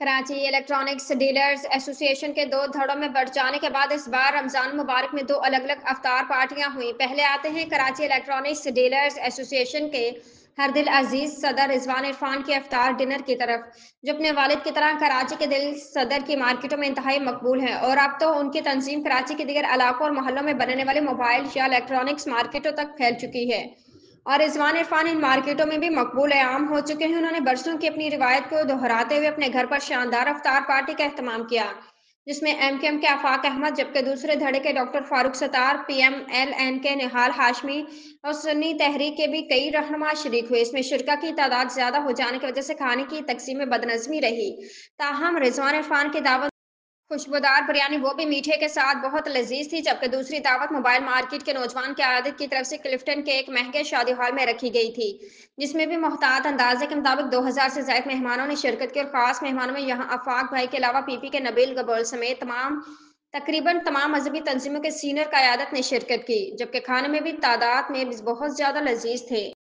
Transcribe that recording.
Karachi electronics dealers association के दो धड़ों में बढ़ जाने के बाद इस बार रमजान मुबारक में दो अलग अलग अफ्तार पार्टियां हुई। पहले आते हैं कराची इलेक्ट्रॉनिक्स डीलर्स एसोसिएशन के हरदिल अजीज सदर रिजवान इरफान के अफ्तार डिनर की तरफ, जो अपने वालिद की तरह कराची के दिल सदर की मार्केटों में इंतहाई मकबूल हैं और अब तो उनकी तंजीम कराची के दीगर इलाकों और मोहल्लों में बनने वाले मोबाइल या इलेक्ट्रॉनिक्स मार्केटों तक फैल चुकी है और रिजवान इरफान इन मार्केटों में भी मकबूल आम हो चुके हैं। उन्होंने बरसों की अपनी रिवायत को दोहराते हुए अपने घर पर शानदार अफ्तार पार्टी का एहतमाम किया, जिसमें एमकेएम के आफाक अहमद, जबकि दूसरे धड़े के डॉक्टर फारूक सत्तार, पीएमएलएन के निहाल हाशमी और सुन्नी तहरीक के भी कई रहनुमा शरीक हुए। इसमें शुरा की तादाद ज्यादा हो जाने की वजह से खाने की तकसीम में बदनजमी रही, ताहम रिजवान इरफान की दावत खुशबूदार बिरयानी, वो भी मीठे के साथ, बहुत लजीज थी। जबकि दूसरी दावत मोबाइल मार्केट के नौजवान क़यादत की तरफ से क्लिफ्टन के एक महंगे शादी हॉल में रखी गई थी, जिसमें भी मोहतात अंदाजे के मुताबिक 2000 से ज्यादा मेहमानों ने शिरकत की और खास मेहमानों में यहाँ आफाक भाई के अलावा पीपी के नबील गबोल समेत तकरीबन तमाम मजहबी तंजीमों के सीनियर क़यादत ने शिरकत की, जबकि खाने में भी तादाद में बहुत ज्यादा लजीज थे।